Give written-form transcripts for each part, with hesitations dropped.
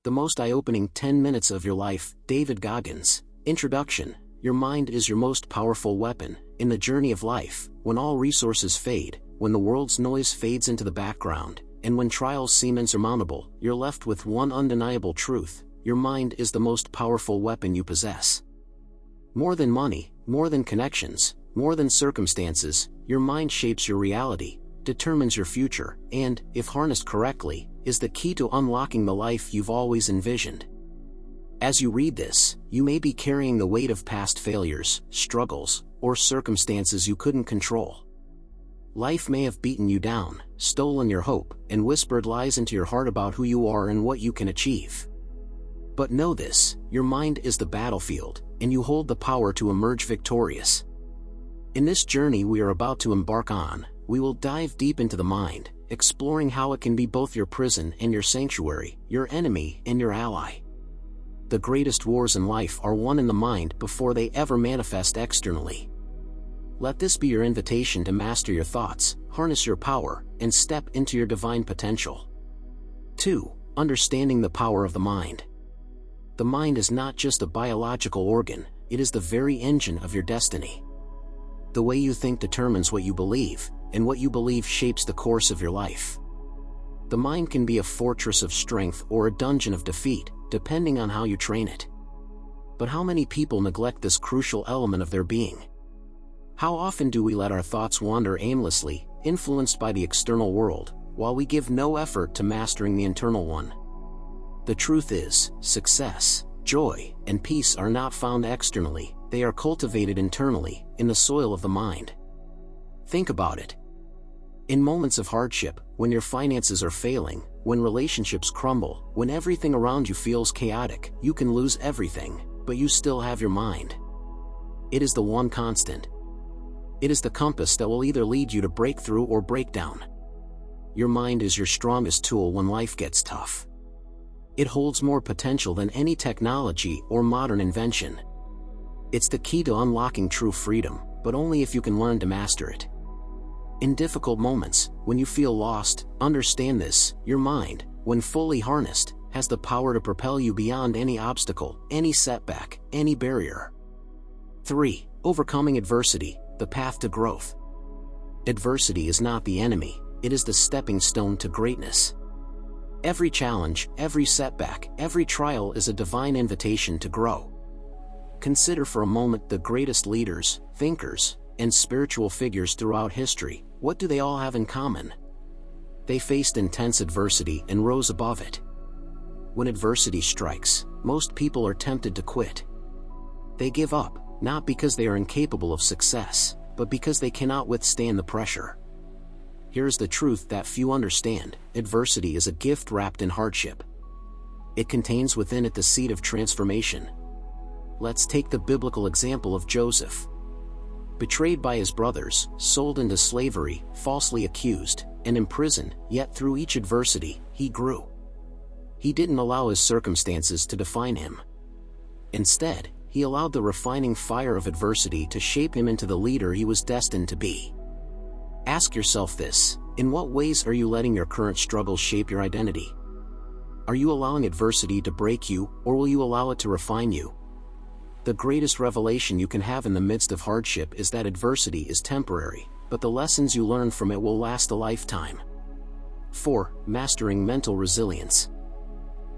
The most eye-opening 10 minutes of your life, David Goggins. Introduction. Your mind is your most powerful weapon. In the journey of life, when all resources fade, when the world's noise fades into the background, and when trials seem insurmountable, you're left with one undeniable truth: your mind is the most powerful weapon you possess. More than money, more than connections, more than circumstances, your mind shapes your reality, determines your future, and, if harnessed correctly, is the key to unlocking the life you've always envisioned. As you read this, you may be carrying the weight of past failures, struggles, or circumstances you couldn't control. Life may have beaten you down, stolen your hope, and whispered lies into your heart about who you are and what you can achieve. But know this: your mind is the battlefield, and you hold the power to emerge victorious. In this journey we are about to embark on, we will dive deep into the mind, exploring how it can be both your prison and your sanctuary, your enemy and your ally. The greatest wars in life are won in the mind before they ever manifest externally. Let this be your invitation to master your thoughts, harness your power, and step into your divine potential. 2. Understanding the power of the mind. The mind is not just a biological organ, it is the very engine of your destiny. The way you think determines what you believe, and what you believe shapes the course of your life. The mind can be a fortress of strength or a dungeon of defeat, depending on how you train it. But how many people neglect this crucial element of their being? How often do we let our thoughts wander aimlessly, influenced by the external world, while we give no effort to mastering the internal one? The truth is, success, joy, and peace are not found externally, they are cultivated internally, in the soil of the mind. Think about it. In moments of hardship, when your finances are failing, when relationships crumble, when everything around you feels chaotic, you can lose everything, but you still have your mind. It is the one constant. It is the compass that will either lead you to breakthrough or breakdown. Your mind is your strongest tool when life gets tough. It holds more potential than any technology or modern invention. It's the key to unlocking true freedom, but only if you can learn to master it. In difficult moments, when you feel lost, understand this: your mind, when fully harnessed, has the power to propel you beyond any obstacle, any setback, any barrier. 3. Overcoming adversity, the path to growth. Adversity is not the enemy, it is the stepping stone to greatness. Every challenge, every setback, every trial is a divine invitation to grow. Consider for a moment the greatest leaders, thinkers, and spiritual figures throughout history. What do they all have in common? They faced intense adversity and rose above it. When adversity strikes, most people are tempted to quit. They give up, not because they are incapable of success, but because they cannot withstand the pressure. Here's the truth that few understand: adversity is a gift wrapped in hardship. It contains within it the seed of transformation. Let's take the biblical example of Joseph. Betrayed by his brothers, sold into slavery, falsely accused, and imprisoned, yet through each adversity, he grew. He didn't allow his circumstances to define him. Instead, he allowed the refining fire of adversity to shape him into the leader he was destined to be. Ask yourself this: in what ways are you letting your current struggles shape your identity? Are you allowing adversity to break you, or will you allow it to refine you? The greatest revelation you can have in the midst of hardship is that adversity is temporary, but the lessons you learn from it will last a lifetime. 4. Mastering mental resilience.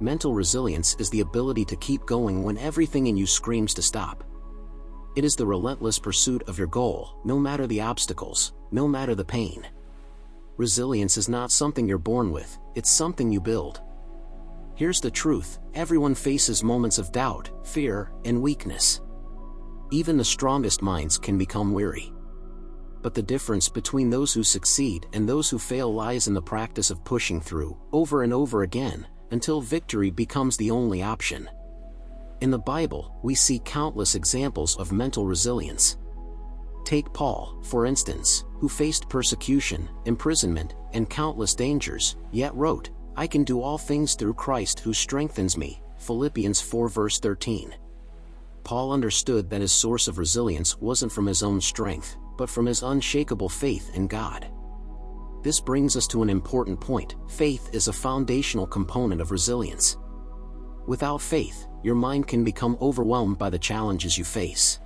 Mental resilience is the ability to keep going when everything in you screams to stop. It is the relentless pursuit of your goal, no matter the obstacles, no matter the pain. Resilience is not something you're born with, it's something you build. Here's the truth: everyone faces moments of doubt, fear, and weakness. Even the strongest minds can become weary. But the difference between those who succeed and those who fail lies in the practice of pushing through, over and over again, until victory becomes the only option. In the Bible, we see countless examples of mental resilience. Take Paul, for instance, who faced persecution, imprisonment, and countless dangers, yet wrote, "I can do all things through Christ who strengthens me," Philippians 4 verse 13. Paul understood that his source of resilience wasn't from his own strength, but from his unshakable faith in God. This brings us to an important point: faith is a foundational component of resilience. Without faith, your mind can become overwhelmed by the challenges you face.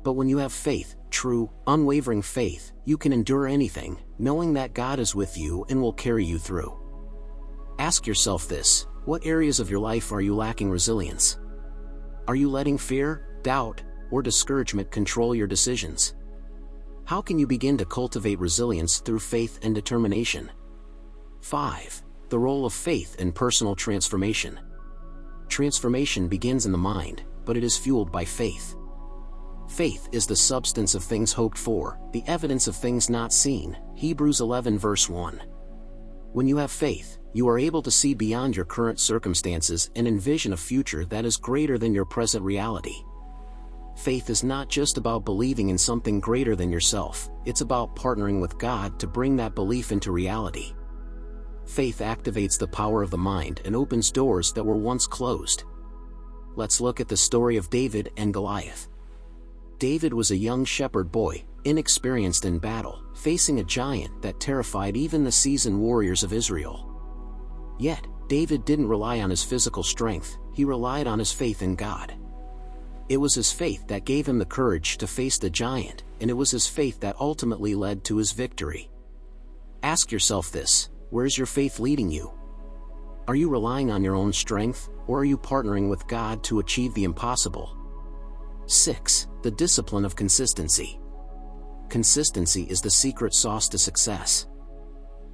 But when you have faith, true, unwavering faith, you can endure anything, knowing that God is with you and will carry you through. Ask yourself this: what areas of your life are you lacking resilience? Are you letting fear, doubt, or discouragement control your decisions? How can you begin to cultivate resilience through faith and determination? 5. The role of faith in personal transformation. Transformation begins in the mind, but it is fueled by faith. Faith is the substance of things hoped for, the evidence of things not seen. Hebrews 11 verse 1. When you have faith, you are able to see beyond your current circumstances and envision a future that is greater than your present reality. Faith is not just about believing in something greater than yourself, it's about partnering with God to bring that belief into reality. Faith activates the power of the mind and opens doors that were once closed. Let's look at the story of David and Goliath. David was a young shepherd boy, inexperienced in battle, facing a giant that terrified even the seasoned warriors of Israel. Yet, David didn't rely on his physical strength, he relied on his faith in God. It was his faith that gave him the courage to face the giant, and it was his faith that ultimately led to his victory. Ask yourself this: where's your faith leading you? Are you relying on your own strength, or are you partnering with God to achieve the impossible? 6. The discipline of consistency. Consistency is the secret sauce to success.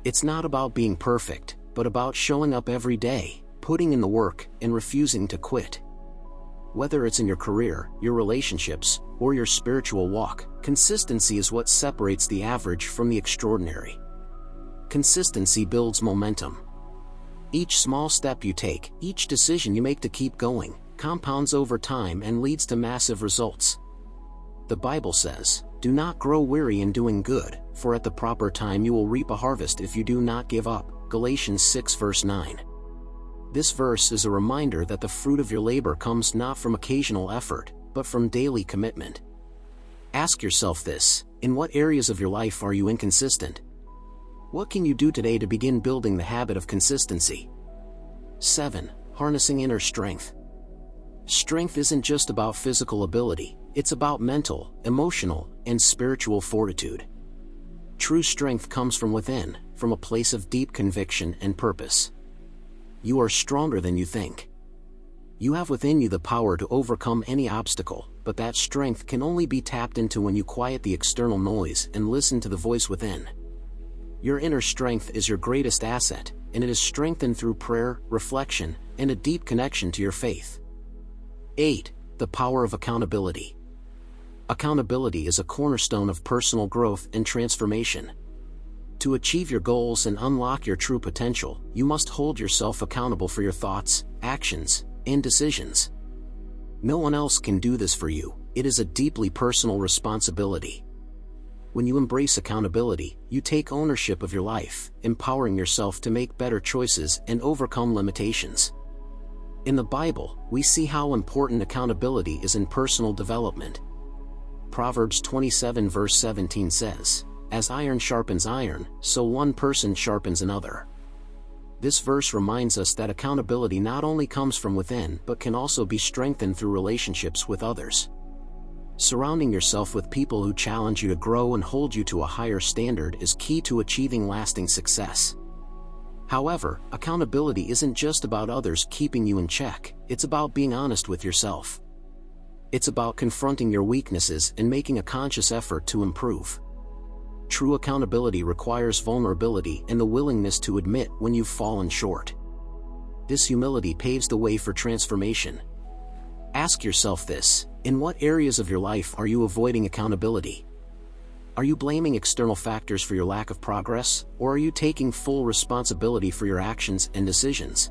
It's not about being perfect, but about showing up every day, putting in the work, and refusing to quit. Whether it's in your career, your relationships, or your spiritual walk, consistency is what separates the average from the extraordinary. Consistency builds momentum. Each small step you take, each decision you make to keep going, compounds over time and leads to massive results. The Bible says, "Do not grow weary in doing good, for at the proper time you will reap a harvest if you do not give up." Galatians 6 verse 9. This verse is a reminder that the fruit of your labor comes not from occasional effort, but from daily commitment. Ask yourself this: in what areas of your life are you inconsistent? What can you do today to begin building the habit of consistency? 7. Harnessing inner strength. Strength isn't just about physical ability, it's about mental, emotional, and spiritual fortitude. True strength comes from within, from a place of deep conviction and purpose. You are stronger than you think. You have within you the power to overcome any obstacle, but that strength can only be tapped into when you quiet the external noise and listen to the voice within. Your inner strength is your greatest asset, and it is strengthened through prayer, reflection, and a deep connection to your faith. 8. The power of accountability. Accountability is a cornerstone of personal growth and transformation. To achieve your goals and unlock your true potential, you must hold yourself accountable for your thoughts, actions, and decisions. No one else can do this for you. It is a deeply personal responsibility. When you embrace accountability, you take ownership of your life, empowering yourself to make better choices and overcome limitations. In the Bible, we see how important accountability is in personal development. Proverbs 27 verse 17 says, "As iron sharpens iron, so one person sharpens another." This verse reminds us that accountability not only comes from within but can also be strengthened through relationships with others. Surrounding yourself with people who challenge you to grow and hold you to a higher standard is key to achieving lasting success. However, accountability isn't just about others keeping you in check, it's about being honest with yourself. It's about confronting your weaknesses and making a conscious effort to improve. True accountability requires vulnerability and the willingness to admit when you've fallen short. This humility paves the way for transformation. Ask yourself this: in what areas of your life are you avoiding accountability? Are you blaming external factors for your lack of progress, or are you taking full responsibility for your actions and decisions?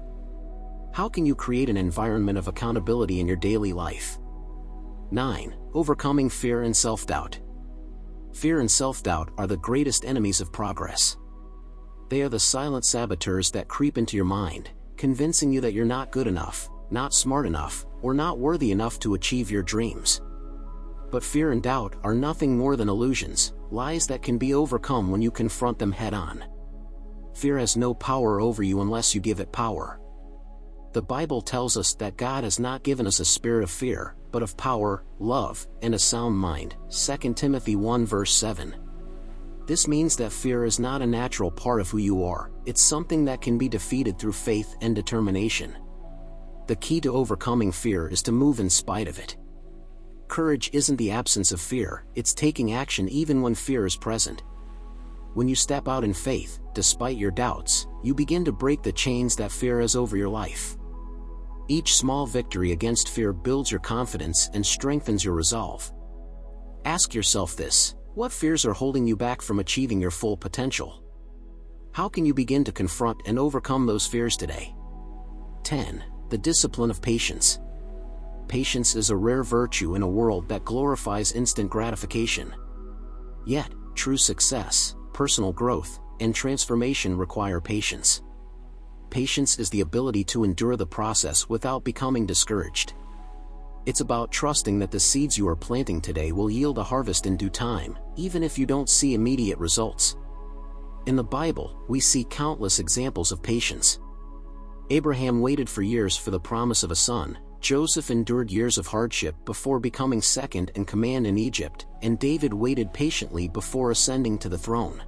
How can you create an environment of accountability in your daily life? 9. Overcoming fear and self-doubt. Fear and self-doubt are the greatest enemies of progress. They are the silent saboteurs that creep into your mind, convincing you that you're not good enough, not smart enough, or not worthy enough to achieve your dreams. But fear and doubt are nothing more than illusions, lies that can be overcome when you confront them head-on. Fear has no power over you unless you give it power. The Bible tells us that God has not given us a spirit of fear, but of power, love, and a sound mind. 2 Timothy 1 verse 7. This means that fear is not a natural part of who you are, it's something that can be defeated through faith and determination. The key to overcoming fear is to move in spite of it. Courage isn't the absence of fear, it's taking action even when fear is present. When you step out in faith, despite your doubts, you begin to break the chains that fear has over your life. Each small victory against fear builds your confidence and strengthens your resolve. Ask yourself this: what fears are holding you back from achieving your full potential? How can you begin to confront and overcome those fears today? 10. The discipline of patience. Patience is a rare virtue in a world that glorifies instant gratification. Yet, true success, personal growth, and transformation require patience. Patience is the ability to endure the process without becoming discouraged. It's about trusting that the seeds you are planting today will yield a harvest in due time, even if you don't see immediate results. In the Bible, we see countless examples of patience. Abraham waited for years for the promise of a son, Joseph endured years of hardship before becoming second in command in Egypt, and David waited patiently before ascending to the throne.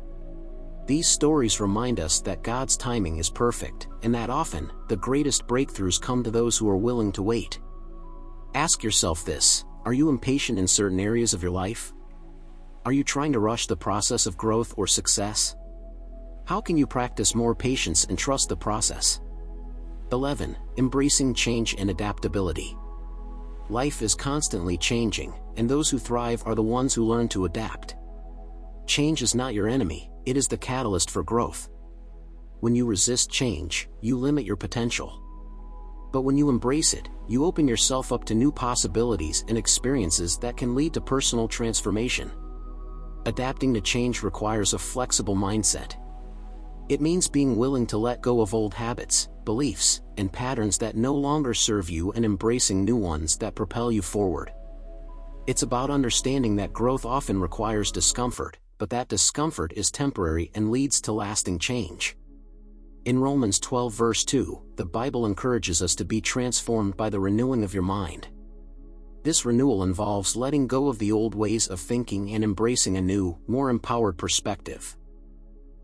These stories remind us that God's timing is perfect, and that often, the greatest breakthroughs come to those who are willing to wait. Ask yourself this: are you impatient in certain areas of your life? Are you trying to rush the process of growth or success? How can you practice more patience and trust the process? 11. Embracing change and adaptability. Life is constantly changing, and those who thrive are the ones who learn to adapt. Change is not your enemy, it is the catalyst for growth. When you resist change, you limit your potential. But when you embrace it, you open yourself up to new possibilities and experiences that can lead to personal transformation. Adapting to change requires a flexible mindset. It means being willing to let go of old habits, beliefs, and patterns that no longer serve you and embracing new ones that propel you forward. It's about understanding that growth often requires discomfort, but that discomfort is temporary and leads to lasting change. In Romans 12 verse 2, the Bible encourages us to be transformed by the renewing of your mind. This renewal involves letting go of the old ways of thinking and embracing a new, more empowered perspective.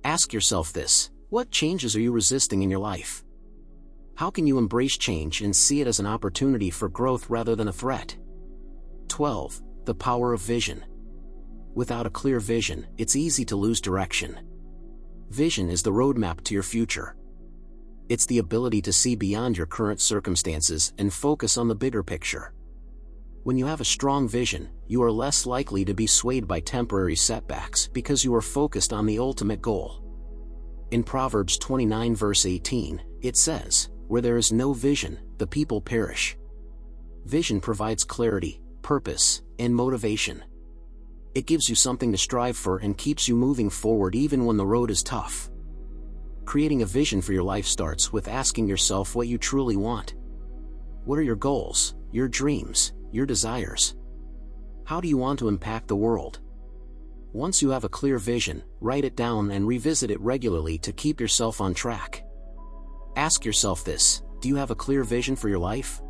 Ask yourself this: what changes are you resisting in your life? How can you embrace change and see it as an opportunity for growth rather than a threat? 12. The power of vision. Without a clear vision, it's easy to lose direction. Vision is the roadmap to your future. It's the ability to see beyond your current circumstances and focus on the bigger picture. When you have a strong vision, you are less likely to be swayed by temporary setbacks because you are focused on the ultimate goal. In Proverbs 29 verse 18, it says, "Where there is no vision, the people perish." Vision provides clarity, purpose, and motivation. It gives you something to strive for and keeps you moving forward even when the road is tough. Creating a vision for your life starts with asking yourself what you truly want. What are your goals, your dreams, your desires? How do you want to impact the world? Once you have a clear vision, write it down and revisit it regularly to keep yourself on track. Ask yourself this: do you have a clear vision for your life?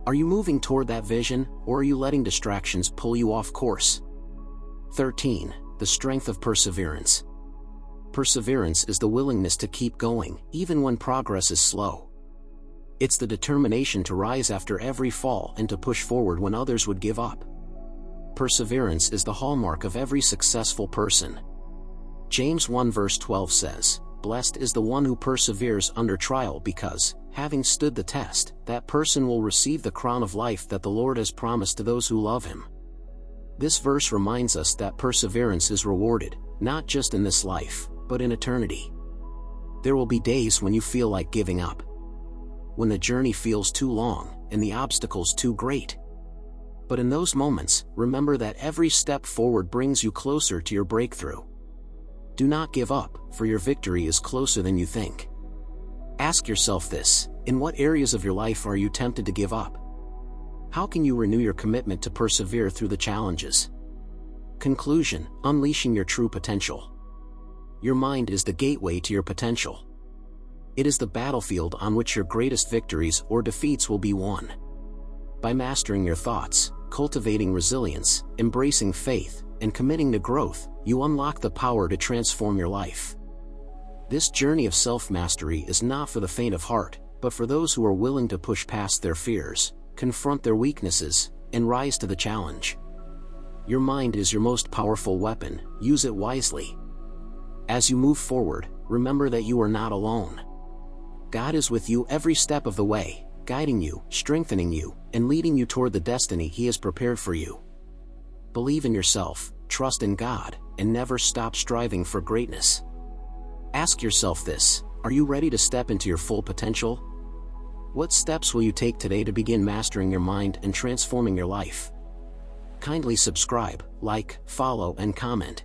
Are you moving toward that vision, or are you letting distractions pull you off course? 13. The strength of perseverance. Perseverance is the willingness to keep going, even when progress is slow. It's the determination to rise after every fall and to push forward when others would give up. Perseverance is the hallmark of every successful person. James 1 verse 12 says, "Blessed is the one who perseveres under trial because, having stood the test, that person will receive the crown of life that the Lord has promised to those who love him." This verse reminds us that perseverance is rewarded, not just in this life, but in eternity. There will be days when you feel like giving up, when the journey feels too long and the obstacles too great. But in those moments, remember that every step forward brings you closer to your breakthrough. Do not give up, for your victory is closer than you think. Ask yourself this: in what areas of your life are you tempted to give up? How can you renew your commitment to persevere through the challenges? Conclusion: unleashing your true potential. Your mind is the gateway to your potential. It is the battlefield on which your greatest victories or defeats will be won. By mastering your thoughts, cultivating resilience, embracing faith, and committing to growth, you unlock the power to transform your life. This journey of self-mastery is not for the faint of heart, but for those who are willing to push past their fears, confront their weaknesses, and rise to the challenge. Your mind is your most powerful weapon, use it wisely. As you move forward, remember that you are not alone. God is with you every step of the way, guiding you, strengthening you, and leading you toward the destiny He has prepared for you. Believe in yourself, trust in God, and never stop striving for greatness. Ask yourself this: are you ready to step into your full potential? What steps will you take today to begin mastering your mind and transforming your life? Kindly subscribe, like, follow, and comment.